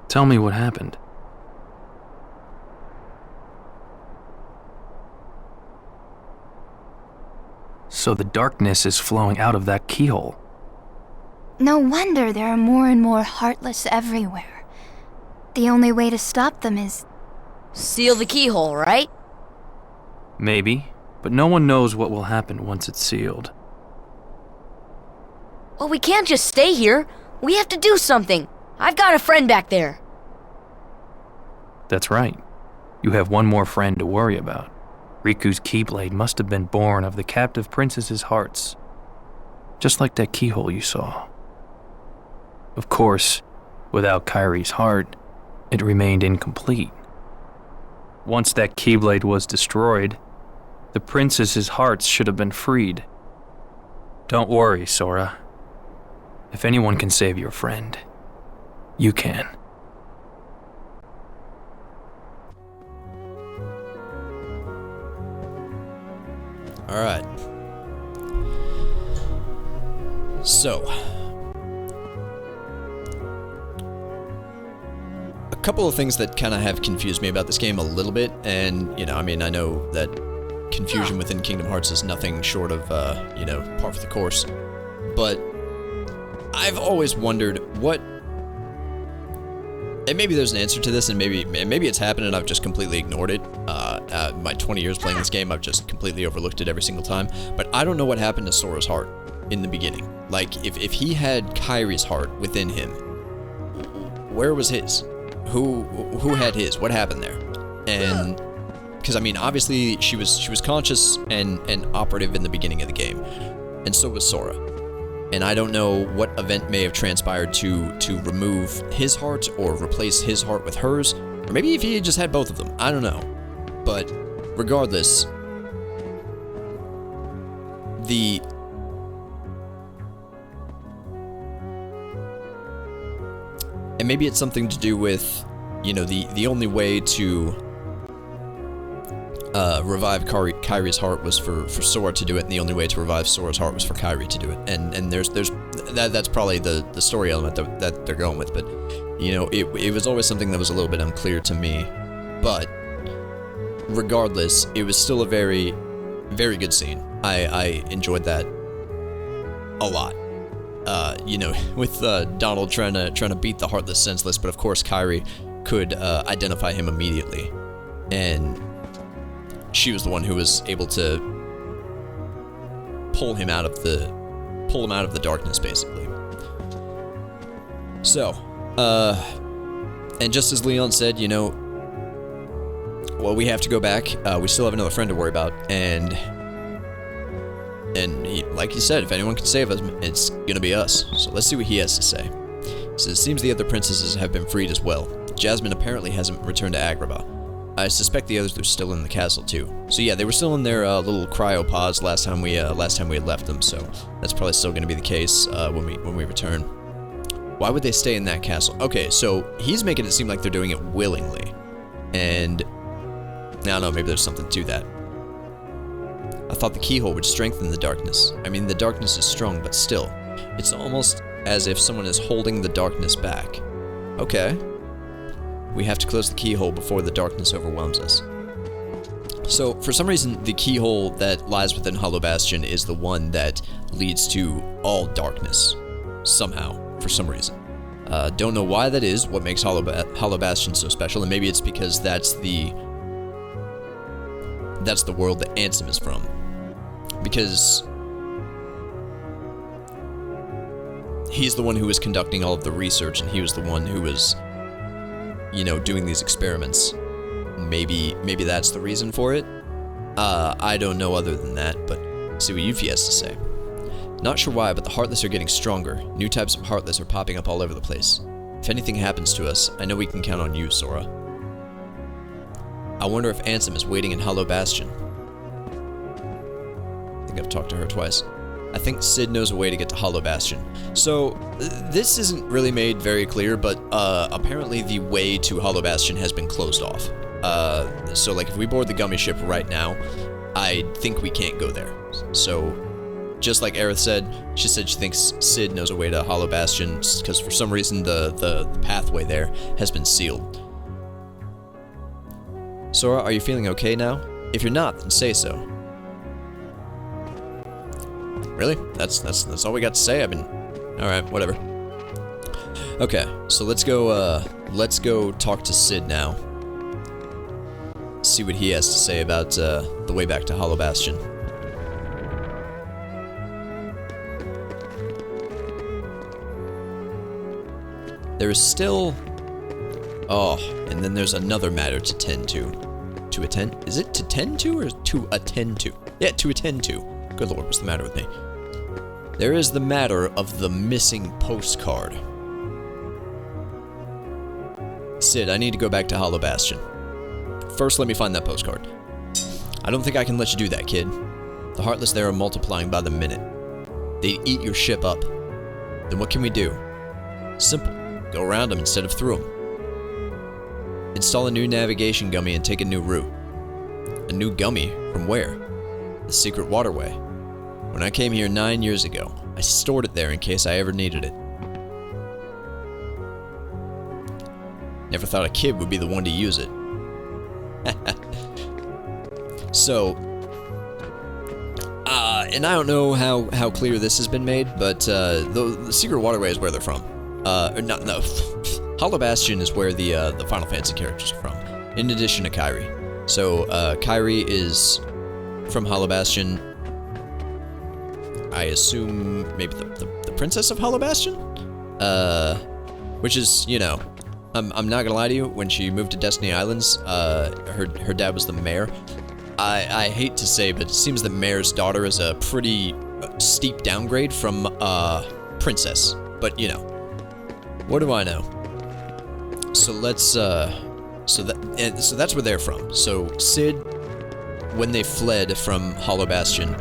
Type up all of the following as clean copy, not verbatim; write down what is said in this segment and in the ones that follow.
Tell me what happened. So the darkness is flowing out of that keyhole. No wonder there are more and more Heartless everywhere. The only way to stop them is... seal the keyhole, right? Maybe, but no one knows what will happen once it's sealed. Well, we can't just stay here. We have to do something. I've got a friend back there. That's right. You have one more friend to worry about. Riku's keyblade must have been born of the captive princess's hearts. Just like that keyhole you saw. Of course, without Kairi's heart, it remained incomplete. Once that keyblade was destroyed, the princess's hearts should have been freed. Don't worry, Sora. If anyone can save your friend, you can. Alright. So, a couple of things that kind of have confused me about this game a little bit, and, I know that confusion within Kingdom Hearts is nothing short of, par for the course, but I've always wondered what, and maybe there's an answer to this, and maybe it's happened and I've just completely ignored it. My 20 years playing this game, I've just completely overlooked it every single time, but I don't know what happened to Sora's heart in the beginning. Like, if he had Kairi's heart within him, where was his? Who had his? What happened there? And, because, obviously, she was conscious and operative in the beginning of the game, and so was Sora. And I don't know what event may have transpired to remove his heart or replace his heart with hers, or maybe if he just had both of them. I don't know. But regardless, and maybe it's something to do with, the only way to revive Kairi's heart was for Sora to do it, and the only way to revive Sora's heart was for Kairi to do it. And that's probably the story element that they're going with, but it was always something that was a little bit unclear to me. But regardless, it was still a very, very good scene. I enjoyed that a lot. With Donald trying to beat the Heartless Senseless, but of course Kairi could identify him immediately, and she was the one who was able to pull him out of the darkness, basically. So, and just as Leon said, well, we have to go back. We still have another friend to worry about, and like he said, if anyone can save us, it's gonna be us. So let's see what he has to say. So it seems the other princesses have been freed as well. Jasmine apparently hasn't returned to Agrabah. I suspect the others are still in the castle too. So yeah, they were still in their little cryopods last time we had left them. So that's probably still going to be the case when we return. Why would they stay in that castle? Okay, so he's making it seem like they're doing it willingly, and I don't know, maybe there's something to that. I thought the keyhole would strengthen the darkness. The darkness is strong, but still, it's almost as if someone is holding the darkness back. Okay. We have to close the keyhole before the darkness overwhelms us. So, for some reason, the keyhole that lies within Hollow Bastion is the one that leads to all darkness. Somehow, for some reason. Don't know why that is, what makes Hollow Bastion so special, and maybe it's because that's the world that Ansem is from. Because he's the one who was conducting all of the research, and he was the one who was, doing these experiments. Maybe that's the reason for it. I don't know other than that, but see what Yuffie has to say. Not sure why, but the Heartless are getting stronger. New types of Heartless are popping up all over the place. If anything happens to us, I know we can count on you, Sora. I wonder if Ansem is waiting in Hollow Bastion. I think I've talked to her twice. I think Sid knows a way to get to Hollow Bastion. So, this isn't really made very clear, but apparently the way to Hollow Bastion has been closed off. So, if we board the gummy ship right now, I think we can't go there. So, just like Aerith said, she thinks Cid knows a way to Hollow Bastion because for some reason the pathway there has been sealed. Sora, are you feeling okay now? If you're not, then say so. Really? That's all we got to say. Alright, whatever. Okay, so let's go talk to Cid now. See what he has to say about the way back to Hollow Bastion. There is still... Oh, and then there's another matter to tend to. To attend? Is it to tend to or to attend to? Yeah, to attend to. Good lord, what's the matter with me? There is the matter of the missing postcard. Cid, I need to go back to Hollow Bastion. First, let me find that postcard. I don't think I can let you do that, kid. The Heartless there are multiplying by the minute. They'd eat your ship up. Then what can we do? Simple. Go around them instead of through them. Install a new navigation gummy and take a new route. A new gummy? From where? The secret waterway. When I came here 9 years ago, I stored it there in case I ever needed it. Never thought a kid would be the one to use it. So, and I don't know how clear this has been made, but the secret waterway is where they're from. No, Hollow Bastion is where the Final Fantasy characters are from, in addition to Kairi. So, Kairi is from Hollow Bastion. I assume maybe the princess of Hollow Bastion? Which is, you know, I'm not gonna lie to you, when she moved to Destiny Islands, her dad was the mayor. I hate to say, but it seems the mayor's daughter is a pretty steep downgrade from princess. But, you know, what do I know? So let's, so that's where they're from. So Cid, when they fled from Hollow Bastion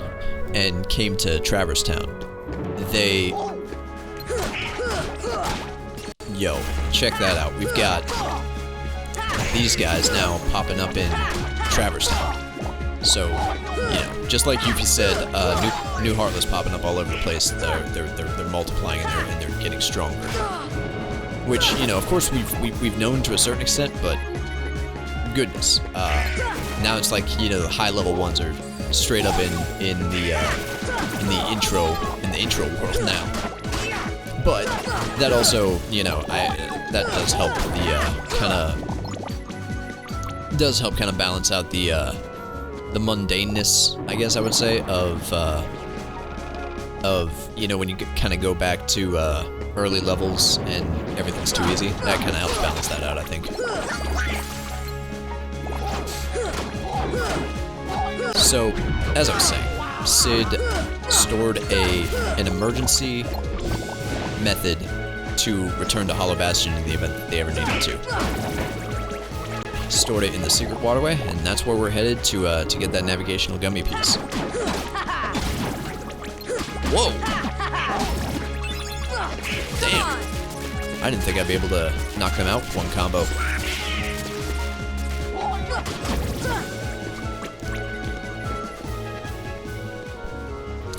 and came to Traverse Town, they... Yo, check that out. We've got these guys now popping up in Traverse Town. So, you know, just like Yuffie said, new Heartless popping up all over the place. They're multiplying and they're getting stronger. Which, you know, of course we've known to a certain extent, but goodness, now it's like, you know, the high level ones are straight up in the intro world now. But that also, you know, that does help kind of balance out the mundaneness, I guess I would say, of you know, when you kind of go back to early levels and everything's too easy. That kind of helps balance that out, I think. So, as I was saying, Cid stored an emergency method to return to Hollow Bastion in the event that they ever needed to. Stored it in the secret waterway, and that's where we're headed to get that navigational gummy piece. Whoa! Damn! I didn't think I'd be able to knock them out with one combo.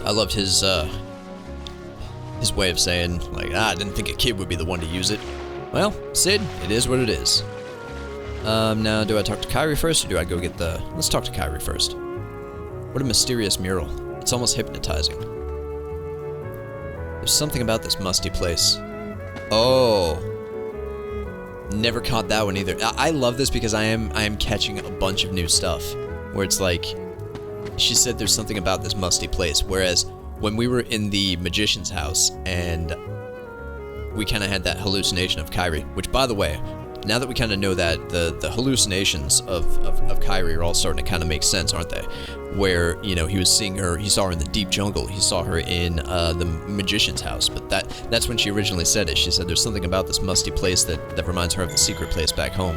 I loved his way of saying, like, I didn't think a kid would be the one to use it. Well, Cid, it is what it is. Now, do I talk to Kairi first, or do I go get the... Let's talk to Kairi first. What a mysterious mural. It's almost hypnotizing. There's something about this musty place. Oh. Never caught that one either. I love this because I am catching a bunch of new stuff. Where it's like, she said there's something about this musty place, whereas when we were in the magician's house and we kind of had that hallucination of Kairi, which, by the way, now that we kind of know that, the hallucinations of Kairi are all starting to kind of make sense, aren't they? Where, you know, he was seeing her, he saw her in the deep jungle, he saw her in the magician's house, but that's when she originally said it. She said there's something about this musty place that reminds her of the secret place back home.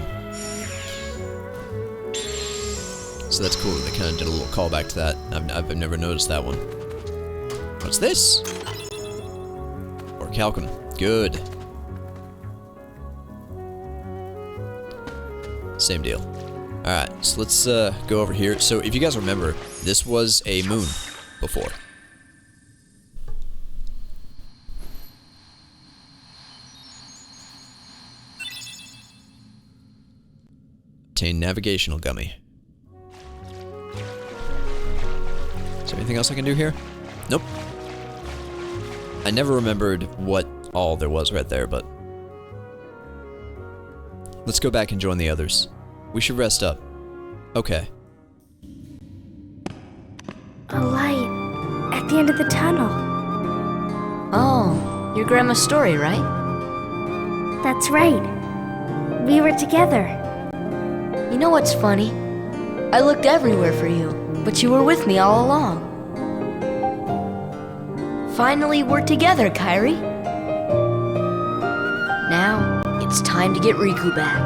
So that's cool that they kind of did a little callback to that. I've never noticed that one. What's this? Orichalcum. Good. Same deal. Alright, so let's go over here. So if you guys remember, this was a moon before. Obtain navigational gummy. Is there anything else I can do here? Nope. I never remembered what all there was right there, but... Let's go back and join the others. We should rest up. Okay. A light at the end of the tunnel. Oh, your grandma's story, right? That's right. We were together. You know what's funny? I looked everywhere for you, but you were with me all along. Finally, we're together, Kairi. Now, it's time to get Riku back.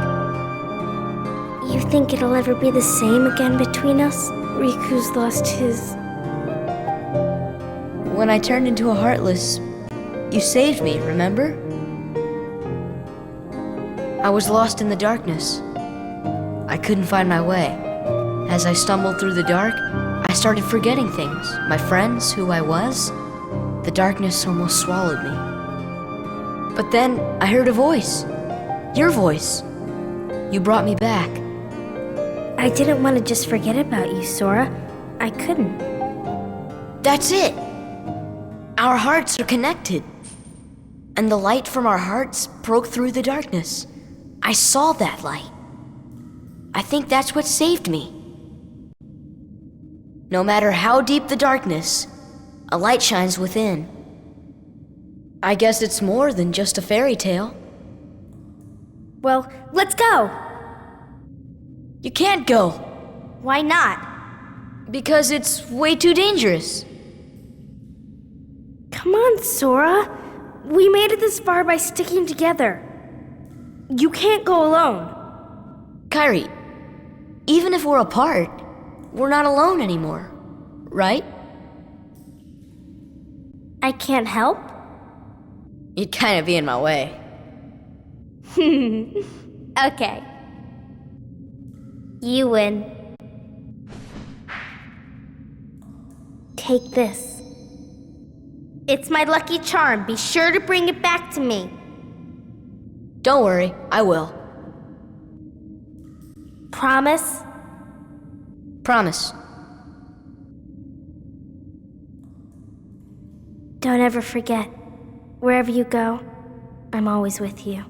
You think it'll ever be the same again between us? Riku's lost his... When I turned into a Heartless, you saved me, remember? I was lost in the darkness. I couldn't find my way. As I stumbled through the dark, I started forgetting things. My friends, who I was. The darkness almost swallowed me. But then I heard a voice. Your voice. You brought me back. I didn't want to just forget about you, Sora. I couldn't. That's it. Our hearts are connected. And the light from our hearts broke through the darkness. I saw that light. I think that's what saved me. No matter how deep the darkness, a light shines within. I guess it's more than just a fairy tale. Well, let's go! You can't go, Why not? because it's way too dangerous. Come on, Sora. We made it this far by sticking together. You can't go alone. Kairi, even if we're apart, we're not alone anymore, right? I can't help? You'd kind of be in my way. Okay. You win. Take this. It's my lucky charm. Be sure to bring it back to me. Don't worry, I will. Promise? Promise. Don't ever forget. Wherever you go, I'm always with you.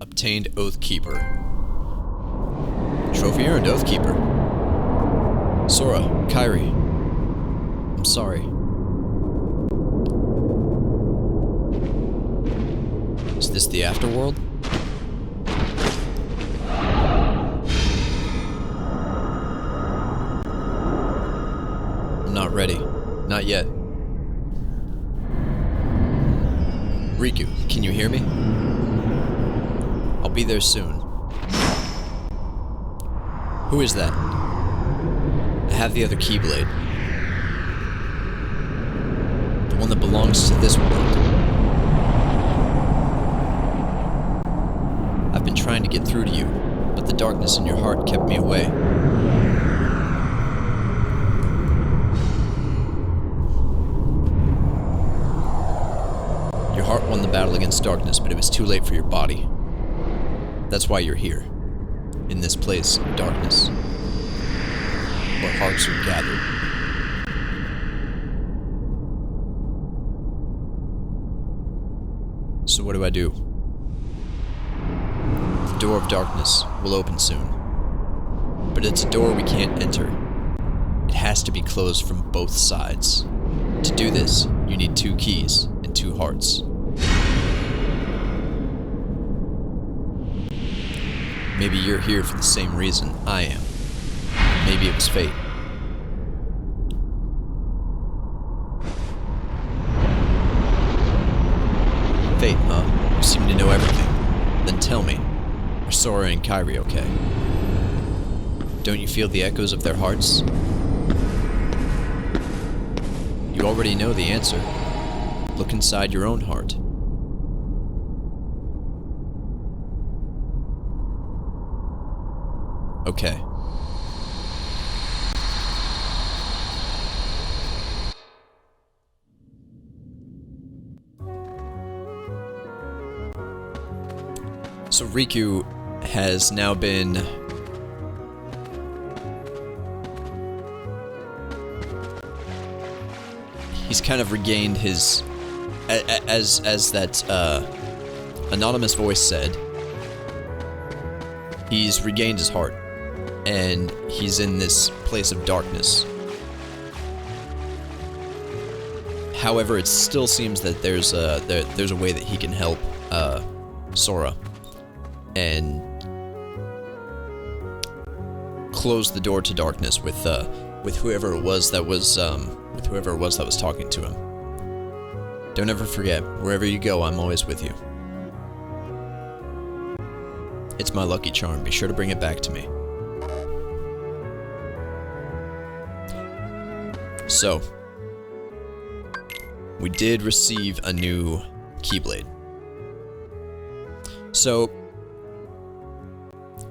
Obtained Oathkeeper. Trophy earned, Oathkeeper. Sora, Kairi. I'm sorry. Is this the afterworld? I'm not ready. Not yet. Riku, can you hear me? I'll be there soon. Who is that? I have the other Keyblade. The one that belongs to this world. I've been trying to get through to you, but the darkness in your heart kept me away. Your heart won the battle against darkness, but it was too late for your body. That's why you're here. In this place of darkness, where hearts are gathered. So what do I do? The door of darkness will open soon. But it's a door we can't enter. It has to be closed from both sides. To do this, you need 2 keys and 2 hearts. Maybe you're here for the same reason I am. Maybe it was fate. Fate, huh? You seem to know everything. Then tell me, are Sora and Kairi okay? Don't you feel the echoes of their hearts? You already know the answer. Look inside your own heart. Okay. So Riku has now been... He's kind of regained his... As that anonymous voice said, he's regained his heart. And he's in this place of darkness. However, it still seems that there's a way that he can help Sora and close the door to darkness with whoever it was that was talking to him. Don't ever forget, wherever you go, I'm always with you. It's my lucky charm. Be sure to bring it back to me. So, we did receive a new Keyblade. So,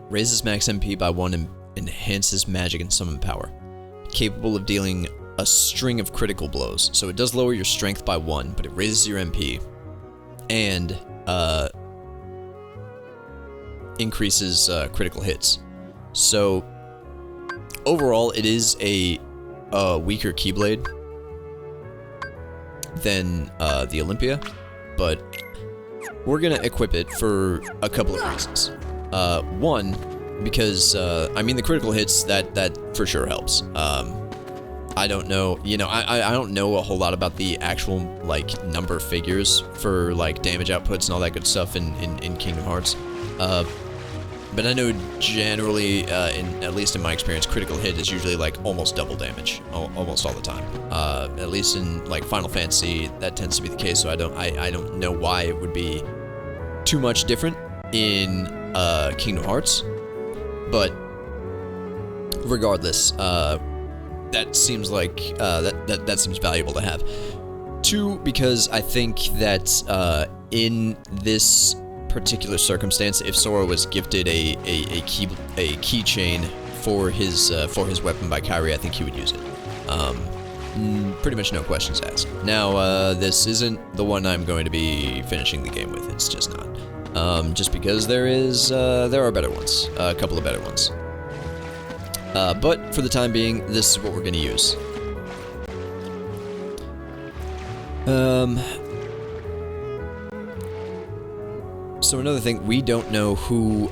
raises max MP by 1 and enhances magic and summon power. Capable of dealing a string of critical blows. So it does lower your strength by 1, but it raises your MP. And, increases critical hits. So, overall, it is a weaker Keyblade than the Olympia, but we're gonna equip it for a couple of reasons. One, because I mean the critical hits that for sure helps. I don't know, I don't know a whole lot about the actual like number figures for like damage outputs and all that good stuff in Kingdom Hearts. But I know generally, at least in my experience, critical hit is usually like almost double damage, almost all the time. At least in like Final Fantasy, that tends to be the case. So I don't know why it would be too much different in Kingdom Hearts. But regardless, that seems like that seems valuable to have. 2, because I think that in this particular circumstance, if Sora was gifted a keychain for his weapon by Kairi, I think he would use it. Pretty much no questions asked. Now, this isn't the one I'm going to be finishing the game with. It's just not. Just because there are better ones, a couple of better ones. But for the time being, this is what we're going to use. So another thing, we don't know who,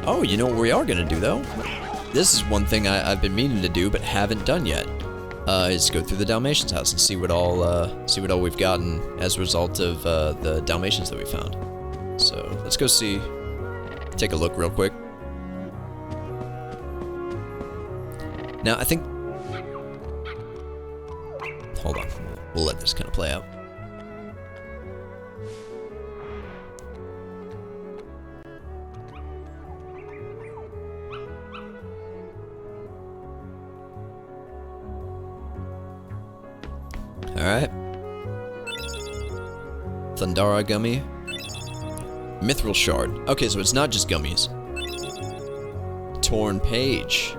Oh, you know what we are gonna do, though? This is one thing I've been meaning to do, but haven't done yet. Is go through the Dalmatians' house and see what all we've gotten as a result of, the Dalmatians that we found. So, let's go take a look real quick. Now, I think... Hold on, we'll let this kind of play out. Alright. Thundara Gummy. Mithril Shard. Okay, so it's not just gummies. Torn Page.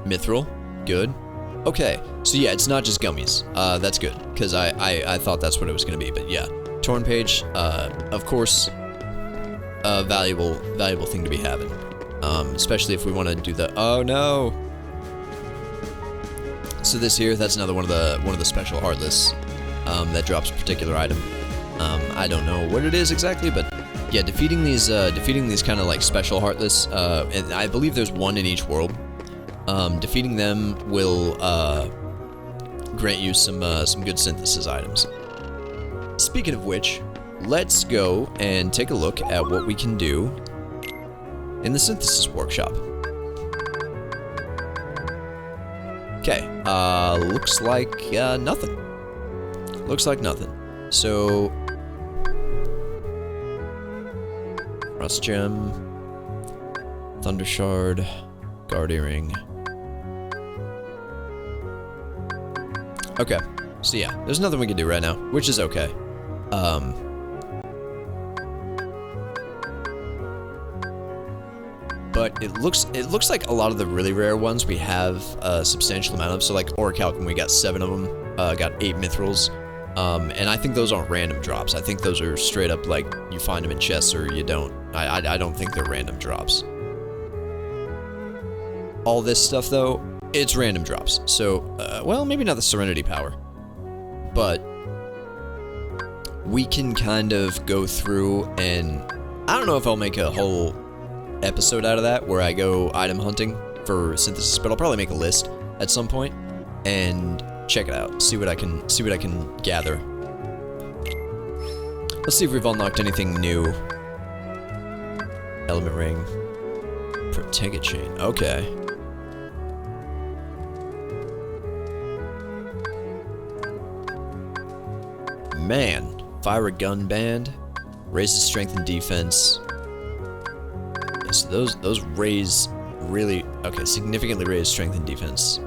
Mithril. Good. Okay, so yeah, it's not just gummies. That's good, because I thought that's what it was going to be, but yeah. Torn Page, of course, a valuable thing to be having. Especially if we want to do the... Oh, no! So this here, that's another one of the special Heartless that drops a particular item. I don't know what it is exactly, but yeah, defeating these kind of like special Heartless, and I believe there's one in each world. Defeating them will grant you some good synthesis items. Speaking of which, let's go and take a look at what we can do in the synthesis workshop. Okay, looks like nothing. Looks like nothing. So, Rust Gem, Thunder Shard, Guard Earring. Okay, so yeah, there's nothing we can do right now, which is okay. But it looks like a lot of the really rare ones we have a substantial amount of. So like Orichalcum, we got 7 of them, got 8 Mithrils. And I think those aren't random drops. I think those are straight up like you find them in chests or you don't. I don't think they're random drops. All this stuff though, it's random drops. So, well, maybe not the Serenity Power, but we can kind of go through and I don't know if I'll make a whole episode out of that where I go item hunting for synthesis, but I'll probably make a list at some point and check it out. See what I can gather. Let's see if we've unlocked anything new. Element ring, protect chain. Okay. Man. Fire a gun band, raises strength and defense. Yeah, so those raise really, okay, significantly raise strength and defense.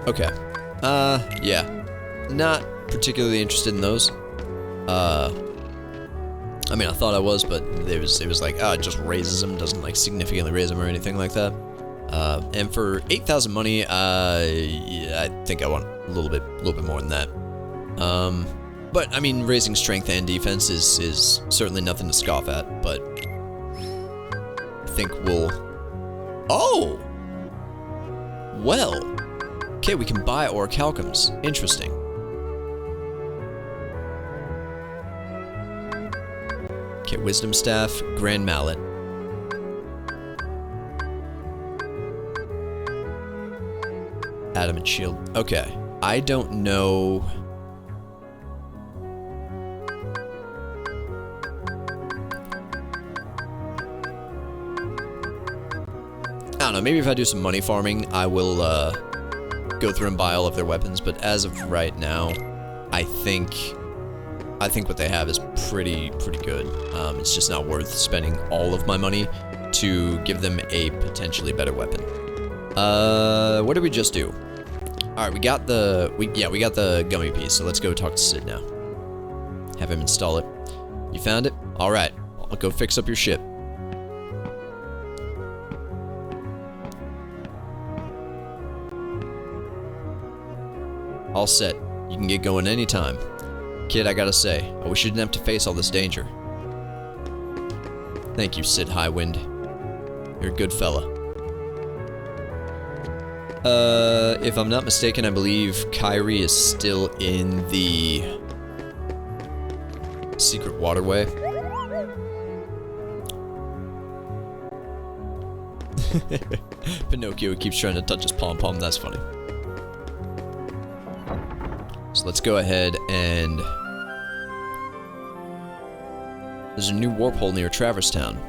Okay. Yeah. Not particularly interested in those. I mean, I thought I was, but it was like, it just raises them, doesn't like significantly raise them or anything like that. And for 8,000 money, yeah, I think I want a little bit more than that. But I mean, raising strength and defense is certainly nothing to scoff at. But I think we'll. Oh, well. Okay, we can buy orichalcums. Interesting. Okay, Wisdom Staff, Grand Mallet. Adamant Shield. Okay, I don't know. I don't know, maybe if I do some money farming, I will go through and buy all of their weapons, but as of right now, I think what they have is pretty good. It's just not worth spending all of my money to give them a potentially better weapon. What did we just do? All right, we got the gummy piece. So let's go talk to Sid now. Have him install it. You found it? All right, I'll go fix up your ship. All set. You can get going anytime. Kid, I gotta say, I wish you didn't have to face all this danger. Thank you, Sid Highwind. You're a good fella. If I'm not mistaken, I believe Kairi is still in the secret waterway. Pinocchio keeps trying to touch his pom-pom, that's funny. So let's go ahead and... There's a new warp hole near Traverse Town.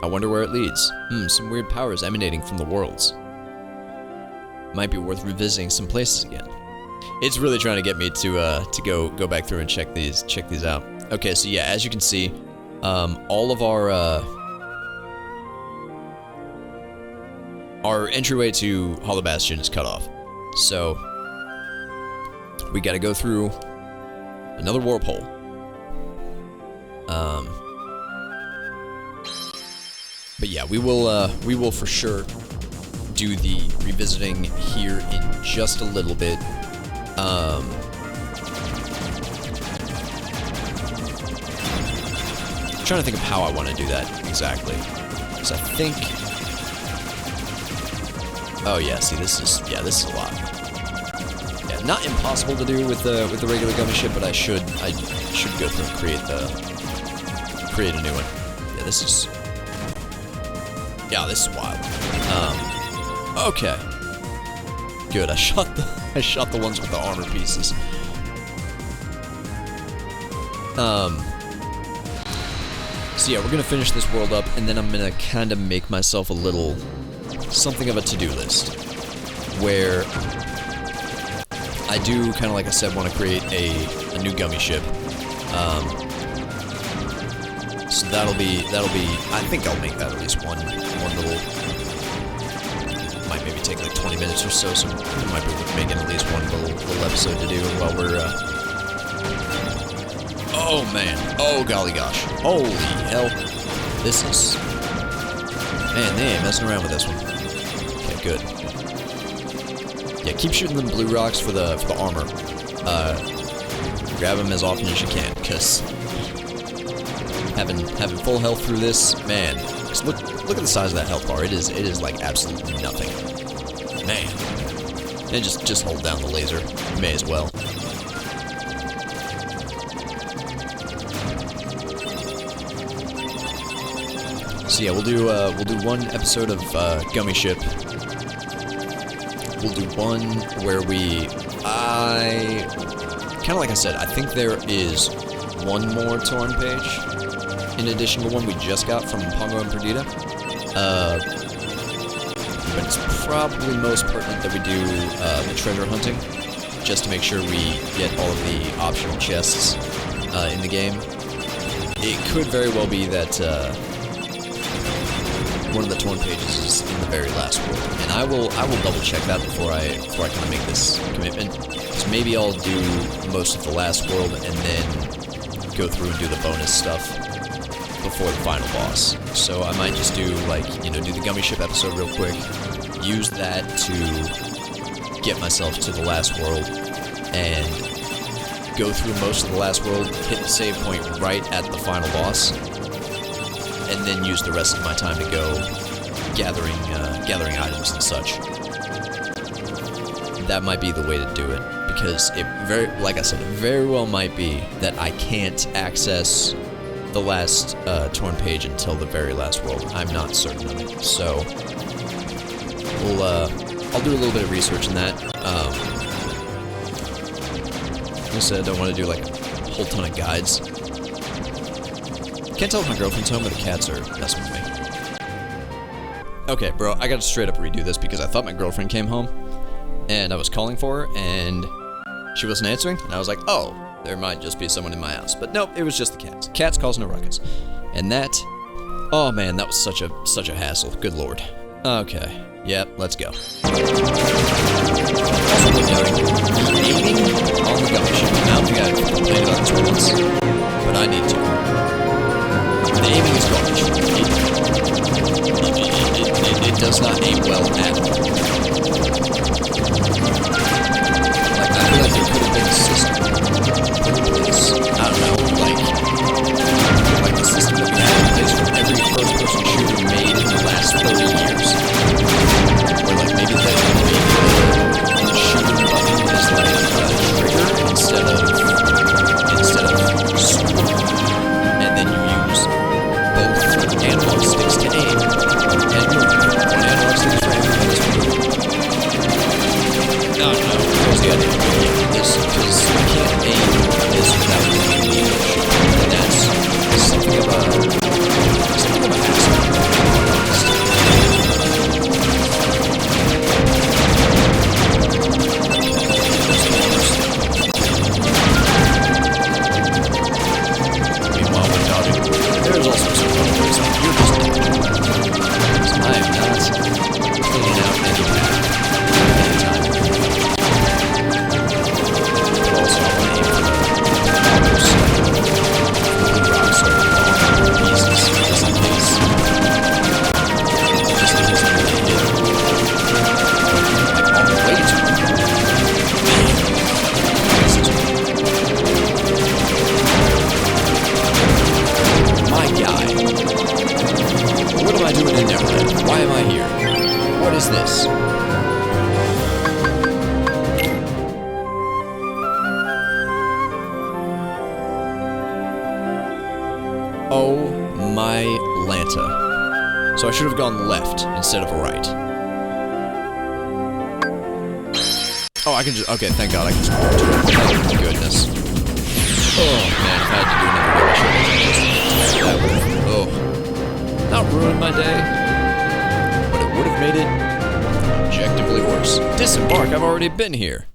I wonder where it leads. Some weird powers emanating from the worlds. Might be worth revisiting some places again. It's really trying to get me to go back through and check these out. Okay, so yeah, as you can see, all of our entryway to Hollow Bastion is cut off. So we got to go through another warp hole. But yeah, we will for sure do the revisiting here in just a little bit. Trying to think of how I want to do that exactly. So I think. Oh yeah, see this is a lot. Yeah, not impossible to do with the regular gummy ship, but I should go through and create a new one. Yeah, this is wild. Okay. Good. I shot the ones with the armor pieces. So yeah, we're gonna finish this world up, and then I'm gonna kind of make myself a little something of a to-do list, where I do kind of, like I said, want to create a new gummy ship. So that'll be. I think I'll make that at least one little. Might maybe take like 20 minutes or so. So it might be making at least one little episode to do while we're. Oh man. Oh golly gosh. Holy hell. This is... Man, they ain't messing around with this one. Okay, good. Yeah, keep shooting them blue rocks for the armor. Grab them as often as you can, because having full health through this, man. Just look at the size of that health bar. It is like absolutely nothing. Man. And just hold down the laser. You may as well. So yeah, we'll do one episode of Gummy Ship. We'll do one where we kind of like I said, I think there is one more torn page in addition to the one we just got from Pongo and Perdita. But it's probably most pertinent that we do the treasure hunting, just to make sure we get all of the optional chests in the game. It could very well be that one of the torn pages is in the very last world, and I will double check that before I kind of make this commitment. So maybe I'll do most of the last world and then go through and do the bonus stuff before the final boss. So I might just do do the Gummy Ship episode real quick, use that to get myself to the last world, and go through most of the last world, hit the save point right at the final boss, and then use the rest of my time to go gathering items and such. That might be the way to do it, because like I said, it very well might be that I can't access the last torn page until the very last world. I'm not certain of it, so I'll do a little bit of research in that. Like I said, I don't want to do like a whole ton of guides. Can't tell if my girlfriend's home or the cats are messing with me. Okay, bro, I gotta straight up redo this because I thought my girlfriend came home, and I was calling for her, and she wasn't answering, and I was like, oh, there might just be someone in my house. But nope, it was just the cats. Cats causing a ruckus. And that, oh man, that was such a hassle. Good lord. Okay, yep, let's go. Also worth noting, aiming on the Gummy Ship. Now we gotta complain about this once, but I need to. The aiming is garbage. It does not aim well at all. Like, I feel like there could have been a system put in place. I don't know, like the system that we had in place for every first-person shooter made in the last 30 years. Or like maybe the shooting button is like a trigger instead of scoop. And then you use both analog sticks to aim and move. One analog stick for aim and this one. I don't know. Here's the idea of this, because you can't aim this without using the shoot. And that's something of a hassle. Meanwhile, we're dodging. There's all sorts of fun ways that you're just dodging. So I am not cleaning out any path. But also, I want to aim for the rocks. The rocks are long pieces, just in case. Just in case I really hit. Like, on the way to it. My guy. What am I doing in Neverland? Why am I here? What is this? Oh my Lanta. So I should have gone left instead of right. Oh, I can just, okay, thank God I can just walk to it. Thank goodness. Oh man, if I had to do another one, that would have, not ruined my day, but it would have made it objectively worse. Disembark, I've already been here.